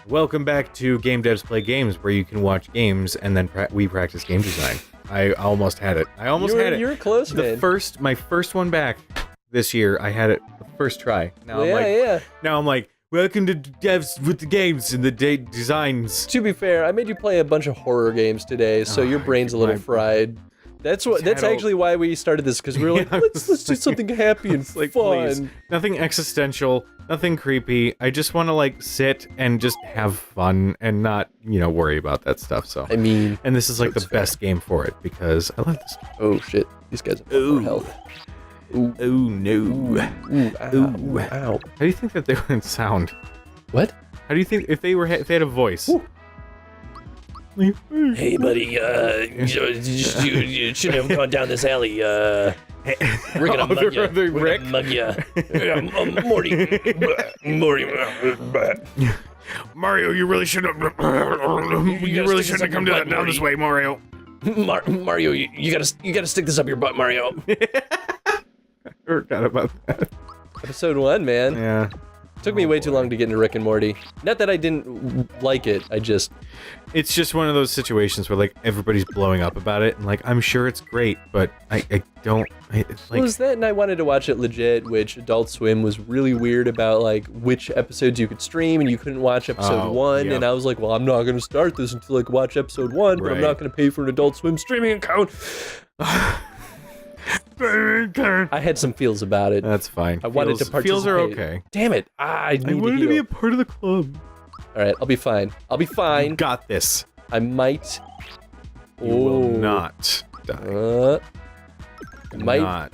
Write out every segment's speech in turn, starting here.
Welcome back to Game Devs Play Games, where you can watch games and then we practice game design. I almost had it. You were close, man. My first one back this year, I had it the first try. Now I'm like, welcome to Devs with the Games and the designs. To be fair, I made you play a bunch of horror games today, so your brain's a little fried. That's actually why we started this, because we were like, let's do something happy and fun. Please. Nothing existential, nothing creepy. I just want to like sit and just have fun and not, worry about that stuff. So I mean, and this is like the best game for it because I love this game. Oh shit, these guys have more health. Ooh. Oh no. Ooh, ow, ow. How do you think that they would sound? What? How do you think if they had a voice? Ooh. Hey, buddy, you shouldn't have gone down this alley, We're gonna mug you. We're gonna mug you. Morty. Mario, you really shouldn't have... You really shouldn't have come down this way, Mario. Mario, you gotta stick this up your butt, Mario. I forgot about that. Episode 1, man. Yeah. Took me way too long to get into Rick and Morty. Not that I didn't like it, It's just one of those situations where, like, everybody's blowing up about it, and, like, I'm sure it's great, but I don't... It's like... What was that? And I wanted to watch it legit, which Adult Swim was really weird about, like, which episodes you could stream, and you couldn't watch episode 1, and I was like, well, I'm not gonna start this until I can watch episode 1, but I'm not gonna pay for an Adult Swim streaming account. I had some feels about it. That's fine. I wanted to participate. Feels are okay. Damn it. I wanted to be a part of the club. Alright, I'll be fine. You got this. I might... You will not die.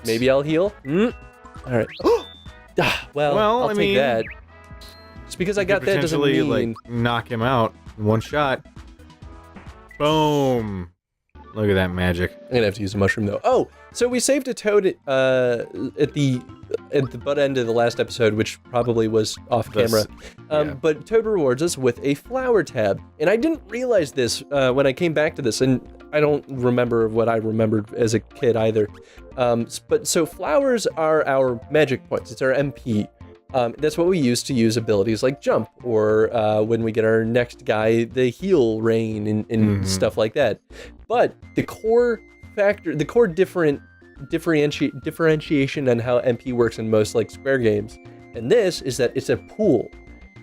Maybe I'll heal. Alright. Well, I'll take that. Just because I got that doesn't mean... like, knock him out in one shot. Boom. Look at that magic. I'm gonna have to use a mushroom though. Oh, so we saved a toad at the butt end of the last episode, which probably was off camera. But Toad rewards us with a flower tab, and I didn't realize this when I came back to this, and I don't remember what I remembered as a kid either. But so flowers are our magic points. It's our MP. That's what we use to use abilities like jump, or when we get our next guy, the heal rain and stuff like that. But the core factor, the core differentiation on how MP works in most like Square games, and this is that it's a pool.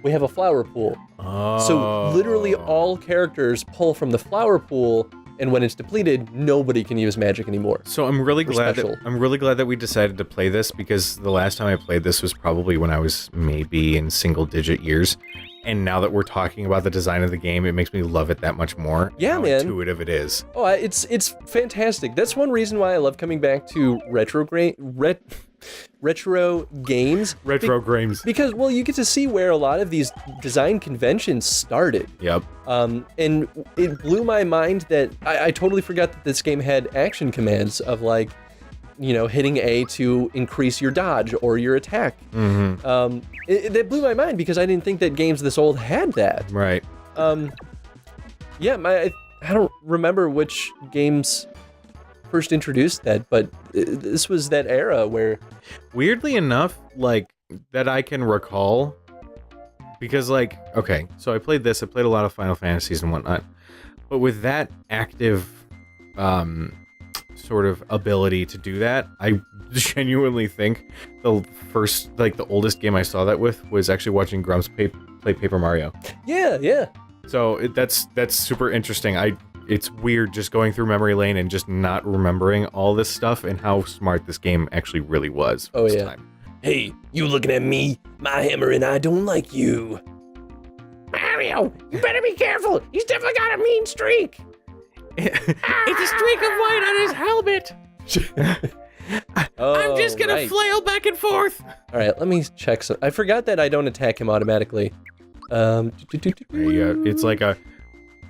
We have a flower pool. Oh. So literally all characters pull from the flower pool, and when it's depleted, nobody can use magic anymore. So I'm really glad that we decided to play this, because the last time I played this was probably when I was maybe in single-digit years, and now that we're talking about the design of the game, it makes me love it that much more. Yeah, how man. Intuitive it is. Oh, it's fantastic. That's one reason why I love coming back to retro games. Retro games. Because, well, you get to see where a lot of these design conventions started. Yep. And it blew my mind that I totally forgot that this game had action commands of, like, hitting A to increase your dodge or your attack. That blew my mind because I didn't think that games this old had that. Right. Yeah, I don't remember which games first introduced that, but this was that era where... Weirdly enough, like, that I can recall, because, like, okay, so I played a lot of Final Fantasies and whatnot, but with that active, sort of ability to do that, I genuinely think the first, like, the oldest game I saw that with was actually watching Grumps play Paper Mario. Yeah. So that's super interesting. It's weird just going through memory lane and just not remembering all this stuff and how smart this game actually really was. Oh, yeah. Time. Hey, you looking at me? My hammer and I don't like you. Mario, you better be careful. He's definitely got a mean streak. It's a streak of white on his helmet. I'm just gonna flail back and forth. All right, let me check some. I forgot that I don't attack him automatically. It's like a...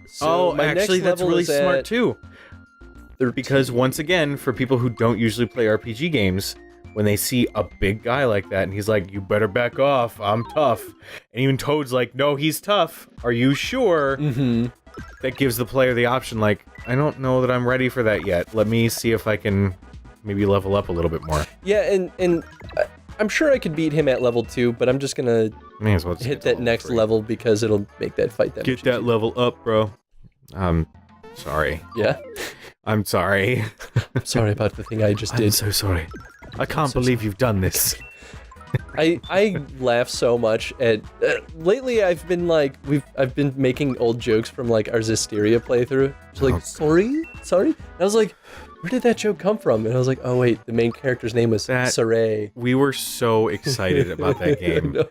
So actually, that's really smart too. Because once again, for people who don't usually play RPG games, when they see a big guy like that, and he's like, "You better back off. I'm tough," and even Toad's like, "No, he's tough. Are you sure?" That gives the player the option, like, I don't know that I'm ready for that yet. Let me see if I can maybe level up a little bit more. Yeah, and I'm sure I could beat him at level 2, but I'm just gonna May as well just hit that next level because it'll make that fight that Get that level up, bro. Sorry. Yeah? I'm sorry. I'm sorry about the thing I just did. I'm so sorry. I can't believe you've done this. I laugh so much at lately. I've been making old jokes from like our Zisteria playthrough. It's like sorry. And I was like, where did that joke come from? And I was like, oh wait, the main character's name was Saray. We were so excited about that game. No.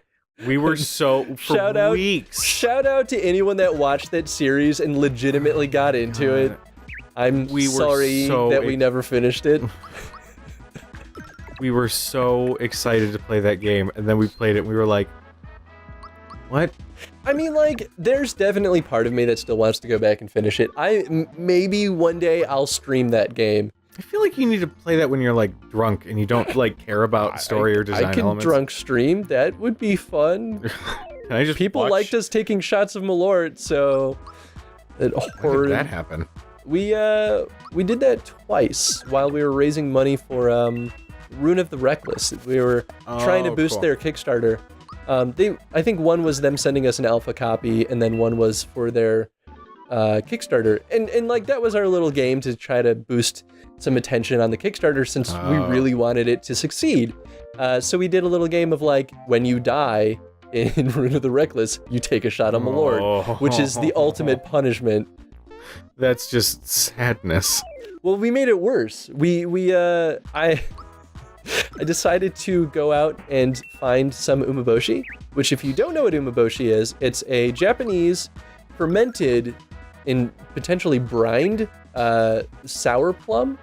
We were so for weeks. Shout out to anyone that watched that series and legitimately got into it. I'm sorry that we never finished it. We were so excited to play that game, and then we played it, and we were like, what? I mean, like, there's definitely part of me that still wants to go back and finish it. Maybe one day I'll stream that game. I feel like you need to play that when you're, like, drunk, and you don't, like, care about story or design elements. I can drunk stream. That would be fun. Can I just People liked us taking shots of Malort, so... When did that happen? We did that twice while we were raising money for, Rune of the Reckless. We were trying to boost their Kickstarter. I think one was them sending us an alpha copy, and then one was for their Kickstarter. And like that was our little game to try to boost some attention on the Kickstarter since we really wanted it to succeed. So we did a little game of like, when you die in Rune of the Reckless, you take a shot on Malort, which is the ultimate punishment. That's just sadness. Well, we made it worse. I decided to go out and find some umeboshi, which if you don't know what umeboshi is, it's a Japanese fermented and potentially brined sour plum.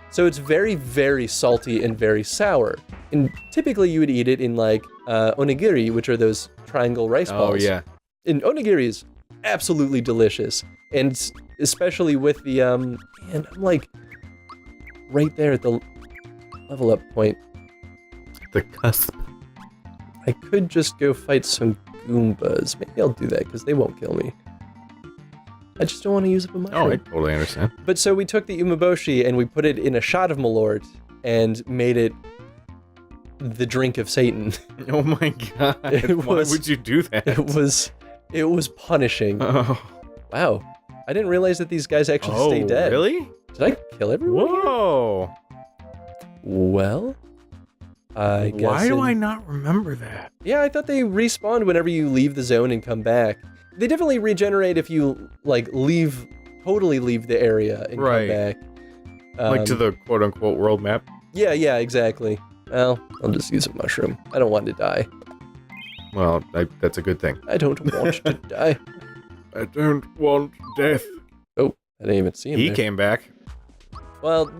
So it's very, very salty and very sour. And typically you would eat it in like onigiri, which are those triangle rice balls. Oh, yeah. And onigiri is absolutely delicious. And especially with the, man, I'm like right there at the level up point. The cusp. I could just go fight some Goombas. Maybe I'll do that because they won't kill me. I just don't want to use up a mushroom. Oh, I totally understand. But so we took the umeboshi and we put it in a shot of Malort and made it the drink of Satan. Oh my god. Why would you do that? It was punishing. Oh. Wow. I didn't realize that these guys actually stay dead. Really? Did I kill everyone? Whoa. Well, I guess. Why do I not remember that? Yeah, I thought they respawned whenever you leave the zone and come back. They definitely regenerate if you like totally leave the area and come back. Like to the quote-unquote world map? Yeah, exactly. Well, I'll just use a mushroom. I don't want to die. Well, that's a good thing. I don't want to die. I don't want death. Oh, I didn't even see him. He came back. Well,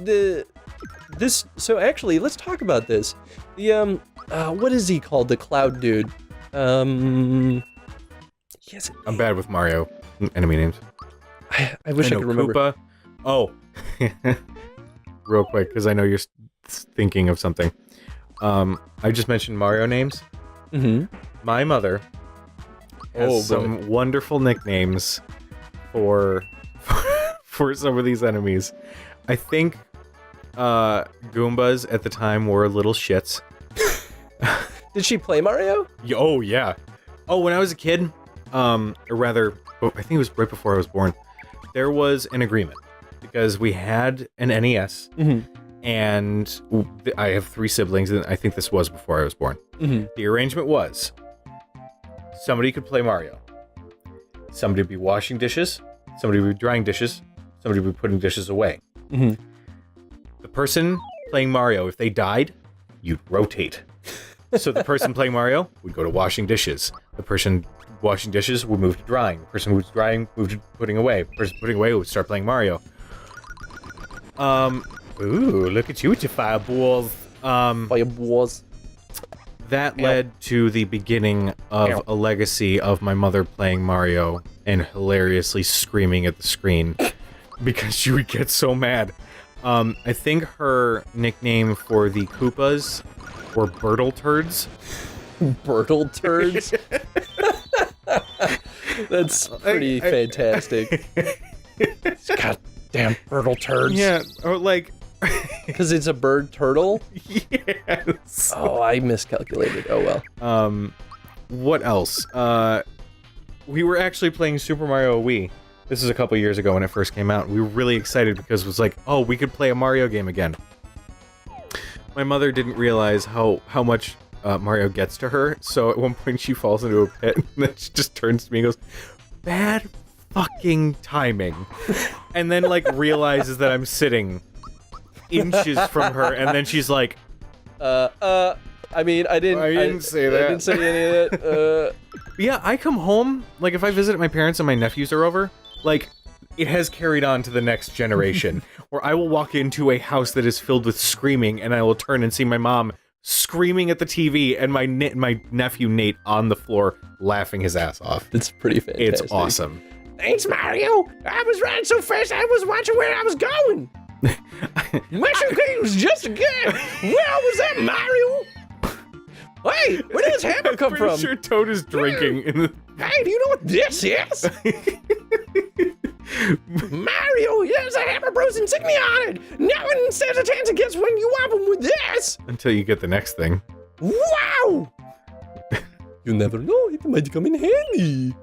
so actually, let's talk about this. The, what is he called? The cloud dude. Yes. I'm bad with Mario enemy names. I wish I could remember. Koopa. Oh. Real quick, because I know you're thinking of something. I just mentioned Mario names. Mm-hmm. My mother has some wonderful nicknames for some of these enemies. I think Goombas at the time were little shits. Did she play Mario? Oh, yeah. Oh, when I was a kid, or rather, I think it was right before I was born, there was an agreement. Because we had an NES, and I have 3 siblings, and I think this was before I was born. The arrangement was, somebody could play Mario. Somebody would be washing dishes, somebody would be drying dishes, somebody would be putting dishes away. The person playing Mario, if they died, you'd rotate. So the person playing Mario would go to washing dishes. The person washing dishes would move to drying. The person who was drying moved to putting away. The person putting away would start playing Mario. Ooh, look at you with your fireballs. Fireballs. That led to the beginning of a legacy of my mother playing Mario and hilariously screaming at the screen because she would get so mad. I think her nickname for the Koopas were Birtle Turds. Birtle Turds? That's pretty fantastic. Goddamn Birtle Turds. Yeah, or like... Because it's a bird turtle? Yes. Oh, I miscalculated. Oh, well. What else? We were actually playing Super Mario Wii. This is a couple years ago when it first came out. We were really excited because it was like, oh, we could play a Mario game again. My mother didn't realize how much Mario gets to her, so at one point she falls into a pit, and then she just turns to me and goes, bad fucking timing. And then, like, realizes that I'm sitting inches from her, and then she's like, I mean, I didn't say that. I didn't say any of that. Yeah, I come home, like, if I visit my parents and my nephews are over, like, it has carried on to the next generation, where I will walk into a house that is filled with screaming, and I will turn and see my mom screaming at the TV, and my nephew Nate on the floor laughing his ass off. It's pretty fantastic. It's awesome. Thanks, Mario. I was running so fast I was watching where I was going. Mushroom King was just a game. Where was that, Mario? Hey, where did this hammer come from? I'm pretty sure Toad is drinking in the... Hey, do you know what this is? Mario, there's a Hammer Bros insignia on it. No one stands a chance against when you whop them with this. Until you get the next thing. Wow! You never know, it might come in handy.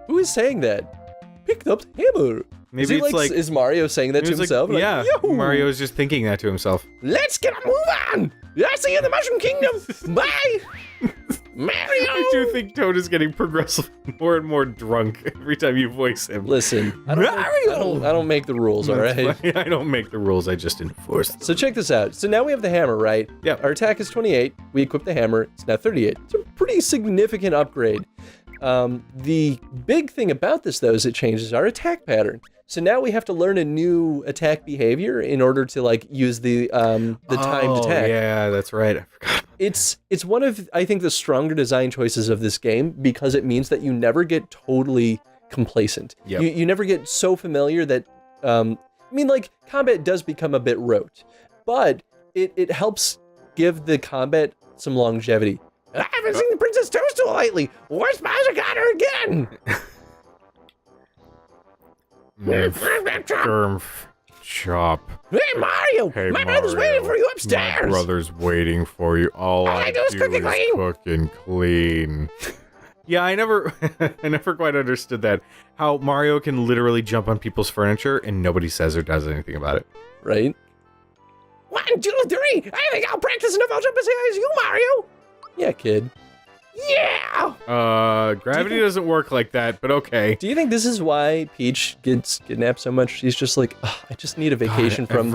Who is saying that? Picked up hammer. Maybe it's like... Is Mario saying that to himself? Like, yeah, Mario is just thinking that to himself. Let's get a move on. I see you in the Mushroom Kingdom. Bye. Mario! I do think Toad is getting progressively more and more drunk every time you voice him. Listen, I don't make the rules, all right? I don't make the rules, I just enforce them. So check this out. So now we have the hammer, right? Yeah. Our attack is 28. We equip the hammer. It's now 38. It's a pretty significant upgrade. The big thing about this, though, is it changes our attack pattern. So now we have to learn a new attack behavior in order to, like, use the timed attack. Yeah, that's right. I forgot. It's one of, I think, the stronger design choices of this game because it means that you never get totally complacent. Yep. You never get so familiar that, I mean, like, combat does become a bit rote, but it helps give the combat some longevity. I haven't seen the Princess Toadstool lately. Where's Bowser got her again? Chop. Hey, Mario! Hey, my brother's waiting for you upstairs! My brother's waiting for you. All I do is cook and clean. Yeah, I never quite understood that. How Mario can literally jump on people's furniture and nobody says or does anything about it. Right? 1, 2, 3! I think I'll practice enough. I'll jump as high as you, Mario! Yeah, kid. Yeah! Gravity doesn't work like that, but okay. Do you think this is why Peach gets kidnapped so much? She's just like, I just need a vacation from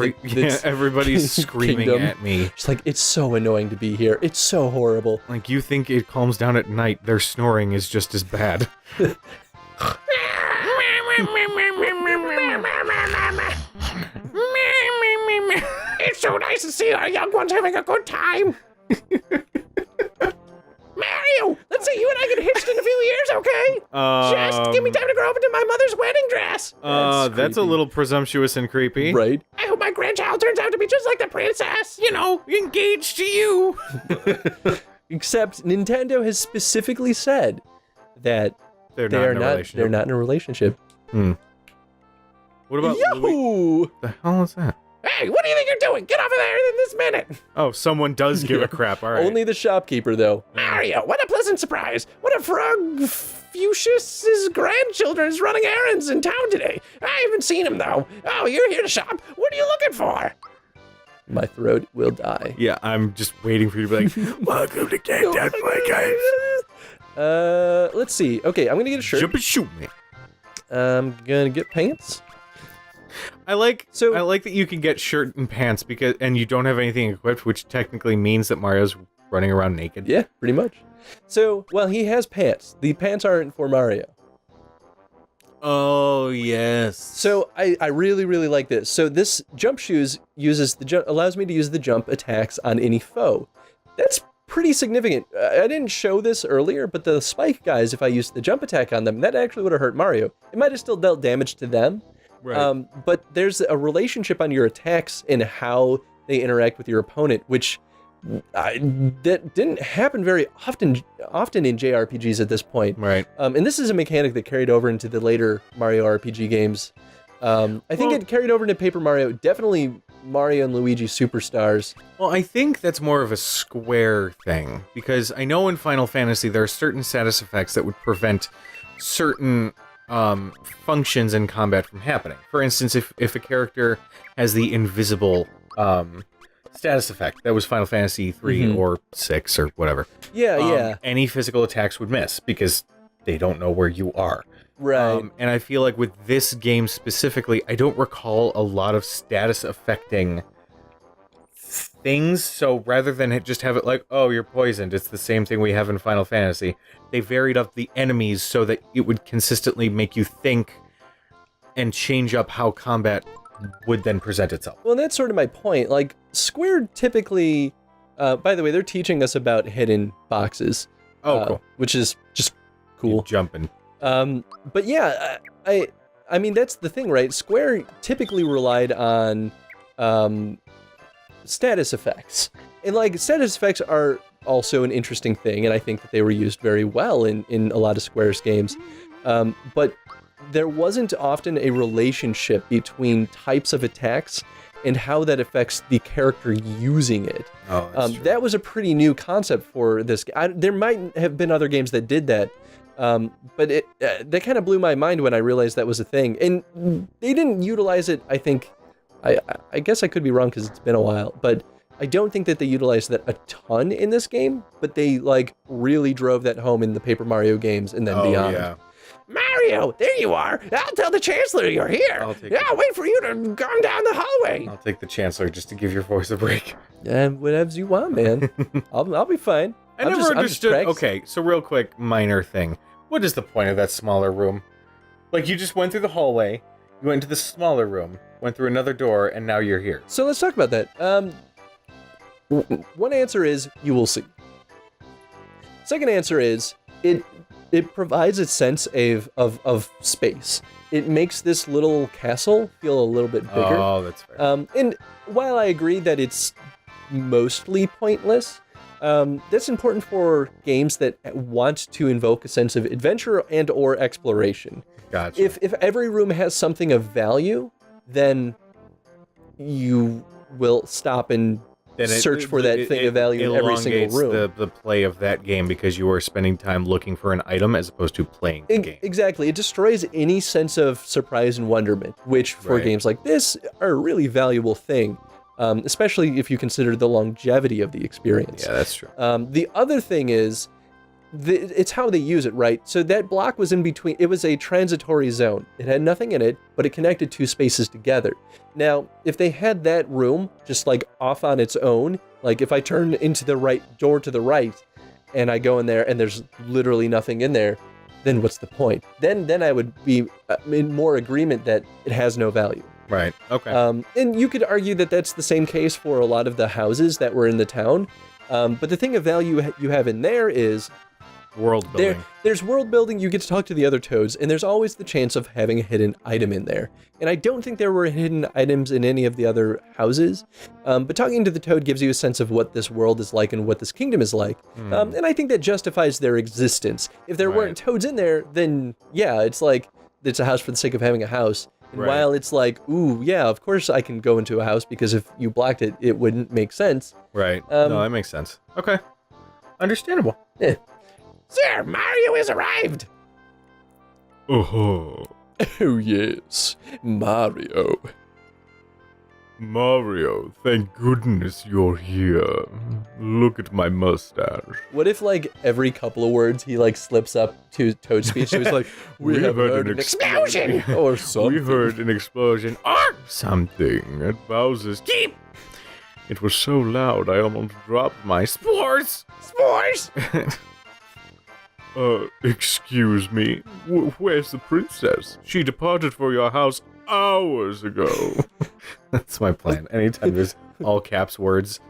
everybody's screaming kingdom. at me. She's like, it's so annoying to be here. It's so horrible. Like, you think it calms down at night, their snoring is just as bad. It's so nice to see our young ones having a good time. Mario, let's say you and I get hitched in a few years, okay? Just give me time to grow up into my mother's wedding dress. That's a little presumptuous and creepy. Right? I hope my grandchild turns out to be just like the princess. You know, engaged to you. Except Nintendo has specifically said that they're not in a relationship. What about Yahoo! What the hell is that? Hey, what do you think you're doing? Get off of there in this minute. Oh, someone does give a crap. All right. Only the shopkeeper, though. Mario, what a pleasant surprise. What a frog Fuchsia's grandchildren is running errands in town today. I haven't seen him, though. Oh, you're here to shop. What are you looking for? My throat will die. Yeah, I'm just waiting for you to be like, welcome to Game Down Play, guys. Let's see. Okay, I'm gonna get a shirt. Jump and shoot me. I'm gonna get pants. I like that you can get shirt and pants and you don't have anything equipped, which technically means that Mario's running around naked. Yeah, pretty much. So, well, he has pants. The pants aren't for Mario. Oh, yes. So I really, really like this. So this jump shoes allows me to use the jump attacks on any foe. That's pretty significant. I didn't show this earlier, but the spike guys, if I used the jump attack on them, that actually would have hurt Mario. It might have still dealt damage to them. Right. But there's a relationship on your attacks and how they interact with your opponent, which that didn't happen very often in JRPGs at this point. Right. And this is a mechanic that carried over into the later Mario RPG games. I think it carried over into Paper Mario, definitely Mario and Luigi Superstars. Well, I think that's more of a Square thing, because I know in Final Fantasy there are certain status effects that would prevent certain functions in combat from happening. For instance, if a character has the invisible status effect, that was Final Fantasy 3 or 6 or whatever. Yeah. Any physical attacks would miss because they don't know where you are. Right. And I feel like with this game specifically, I don't recall a lot of status affecting things. So rather than just have it like, oh, you're poisoned, it's the same thing we have in Final Fantasy. They varied up the enemies so that it would consistently make you think and change up how combat would then present itself. Well, that's sort of my point. Like, Square typically, by the way, they're teaching us about hidden boxes. Oh, cool. Which is just cool. You jumping. But yeah, I mean, that's the thing, right? Square typically relied on status effects. And like, status effects are also an interesting thing, and I think that they were used very well in a lot of Square's games. But there wasn't often a relationship between types of attacks and how that affects the character using it. Oh, that's true. That was a pretty new concept for this. There might have been other games that did that, but that kind of blew my mind when I realized that was a thing. And they didn't utilize it, I think. I guess I could be wrong because it's been a while, but I don't think that they utilized that a ton in this game, but they like really drove that home in the Paper Mario games and then beyond. Yeah. Mario, there you are. I'll tell the Chancellor you're here. I'll wait for you to come down the hallway. I'll take the Chancellor just to give your voice a break. Whatever you want, man. I'll be fine. I never understood. Okay, so real quick, minor thing. What is the point of that smaller room? Like, you just went through the hallway, you went into the smaller room, went through another door, and now you're here. So let's talk about that. One answer is, you will see. Second answer is, it provides a sense of space. It makes this little castle feel a little bit bigger. Oh, that's fair. And while I agree that it's mostly pointless, that's important for games that want to invoke a sense of adventure and or exploration. Gotcha. If every room has something of value, then you will stop and search for that thing of value in every single room. The play of that game because you are spending time looking for an item as opposed to playing the game. Exactly. It destroys any sense of surprise and wonderment, which for games like this are a really valuable thing, especially if you consider the longevity of the experience. Yeah, that's true. The other thing is, it's how they use it, right? So that block was in between. It was a transitory zone. It had nothing in it, but it connected two spaces together. Now, if they had that room just like off on its own, like if I turn into the right door to the right and I go in there and there's literally nothing in there, then what's the point? Then I would be in more agreement that it has no value. Right. Okay. And you could argue that that's the same case for a lot of the houses that were in the town. But the thing of value you have in there is world building. There's world building, you get to talk to the other toads, and there's always the chance of having a hidden item in there. And I don't think there were hidden items in any of the other houses, but talking to the toad gives you a sense of what this world is like and what this kingdom is like. And I think that justifies their existence. If there weren't toads in there, then yeah, it's like, it's a house for the sake of having a house. And while it's like, ooh, yeah, of course I can go into a house because if you blocked it, it wouldn't make sense. Right. No, that makes sense. Okay. Understandable. Yeah. Sir, Mario has arrived. Oh yes, Mario. Mario, thank goodness you're here. Look at my mustache. What if, like, every couple of words he, like, slips up to Toad speech? So he's like, we have heard an explosion! Or something. We heard an explosion or something at Bowser's Keep. It was so loud I almost dropped my spores. Spores? Excuse me. Where's the princess? She departed for your house hours ago. That's my plan. Anytime there's all caps words.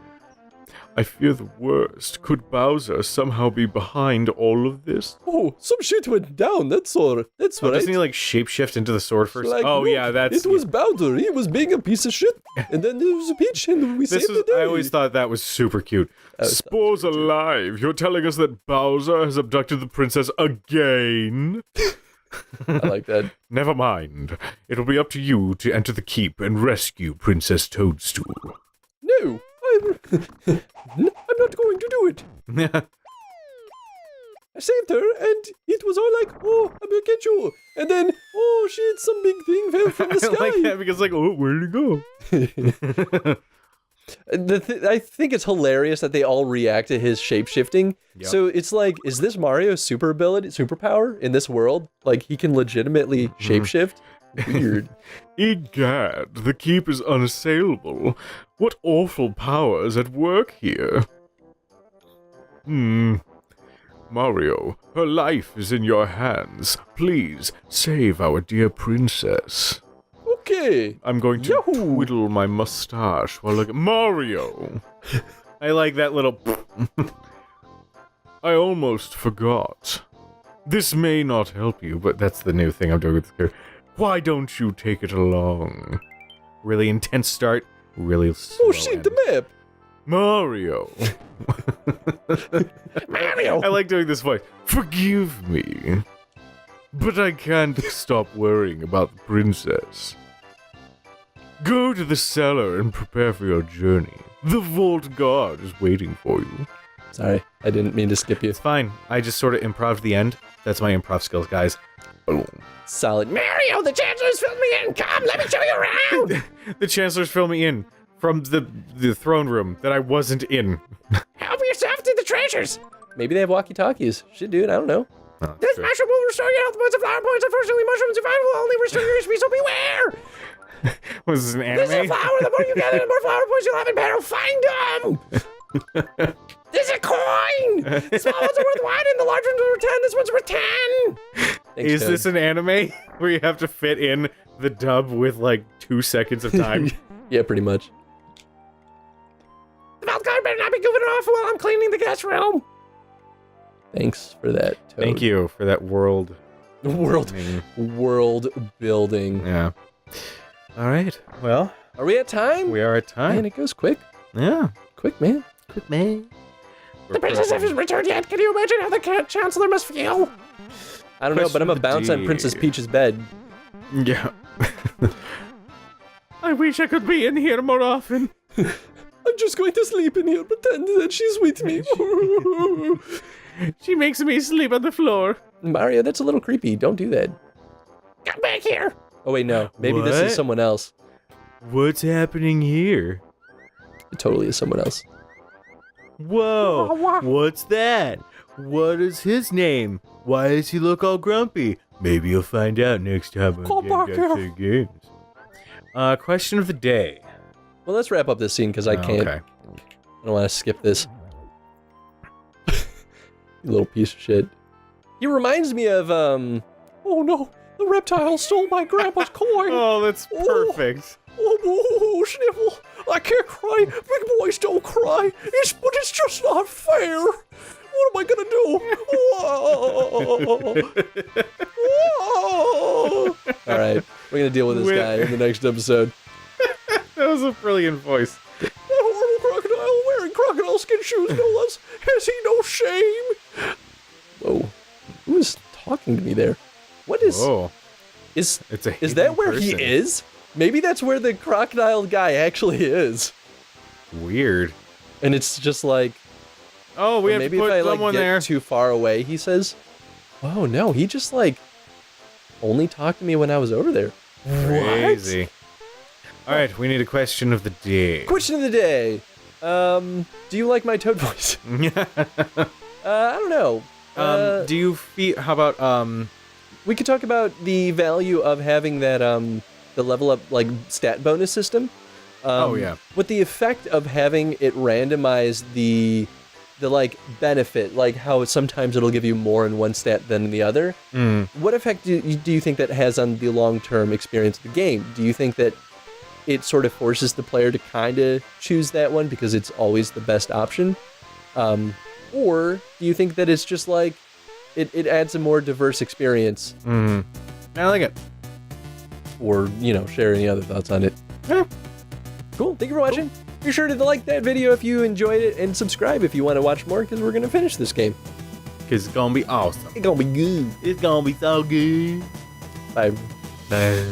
I fear the worst. Could Bowser somehow be behind all of this? Oh, some shit went down. That's all. That's right. Doesn't he like shapeshift into the sword first? Like, oh look, yeah, that's. It was Bowser. He was being a piece of shit, and then there was a Peach, and we saved the day. I always thought that was super cute. Spores alive. You're telling us that Bowser has abducted the princess again? I like that. Never mind. It'll be up to you to enter the keep and rescue Princess Toadstool. No, I'm not going to do it. I saved her, and it was all like, oh, I'm gonna get you. And then, oh shit, some big thing fell from the sky. I like that because, like, oh, where did it go? I think it's hilarious that they all react to his shapeshifting. Yep. So it's like, is this Mario's superpower in this world? Like, he can legitimately shapeshift? Weird. Egad, the keep is unassailable. What awful powers at work here? Mario, her life is in your hands. Please, save our dear princess. Okay. I'm going to twiddle my mustache while looking... Mario! I like that little... I almost forgot. This may not help you, but that's the new thing I'm doing with the character. Why don't you take it along? Really intense start, really slow. Oh shit, the map! Mario! Mario! I like doing this voice. Forgive me, but I can't stop worrying about the princess. Go to the cellar and prepare for your journey. The vault guard is waiting for you. Sorry, I didn't mean to skip you. It's fine. I just sort of improv'd the end. That's my improv skills, guys. Boom. Solid. Mario, the Chancellor's filled me in. Come, let me show you around. The Chancellor's filled me in from the throne room that I wasn't in. Help yourself to the treasures. Maybe they have walkie-talkies. Shit, dude, I don't know. Oh, This true. mushroom will restore your health points and flower points. Unfortunately, mushrooms if I will only restore your HP, so beware. Was this an This is a anime? flower. The more you gather, the more flower points you'll have in battle. Find them. This is a coin. The small ones are worth 1 and the large ones are worth 10. This one's worth 10. Thanks, Is Toad. this an anime where you have to fit in the dub with like 2 seconds of time? Yeah, pretty much. The vault guard better not be goofing off while I'm cleaning the guest room. Thanks for that, Toad. Thank you for that world. World building. Yeah. All right. Well, Are we at time? we are at Man, time. it goes quick. Yeah. Quick, man. Quick, man. The princess hasn't returned yet. Can you imagine how the Chancellor must feel? I don't know, but I'm Question gonna bounce on D. Princess Peach's bed. Yeah. I wish I could be in here more often. I'm just going to sleep in here, pretend that she's with me. She makes me sleep on the floor. Mario, that's a little creepy. Don't do that. Come back here. Oh wait, no. Maybe this What? is someone else. What's happening here? It totally is someone else. Whoa, what's that? What is his name? Why does he look all grumpy? Maybe you'll find out next time on Game Games. Question of the day. Well, let's wrap up this scene because I can't. Okay. I don't want to skip this. You little piece of shit. He reminds me of Oh no, the reptile stole my grandpa's coin. Oh, that's perfect. Oh, Sniffle, I can't cry. Big boys don't cry. But it's just not fair. What am I gonna do? All right, we're gonna deal with this guy in the next episode. That was a brilliant voice. That horrible crocodile wearing crocodile skin shoes, no less. Has he no shame? Whoa, who is talking to me there? What is? Oh, Is it's a is that hidden where he person. is? Maybe that's where the crocodile guy actually is. Weird. And it's just like, Oh, we have maybe to put if I someone get there. too far away, he says, oh no, he just like only talked to me when I was over there. Crazy. All right, we need a question of the day. Question of the day. Do you like my Toad voice? I don't know. Do you feel? How about We could talk about the value of having that the level up like stat bonus system. Oh, yeah. With the effect of having it randomize the like benefit, like how sometimes it'll give you more in one stat than in the other. What effect do you think that has on the long-term experience of the game? Do you think that it sort of forces the player to kind of choose that one because it's always the best option? Or do you think that it's just like it adds a more diverse experience? I like it. Or, you know, share any other thoughts on it. Yeah. Cool. Thank you for watching. Be sure to like that video if you enjoyed it and subscribe if you want to watch more because we're going to finish this game. Because it's gonna be awesome. It's going to be good. It's gonna be so good. Bye. Nah.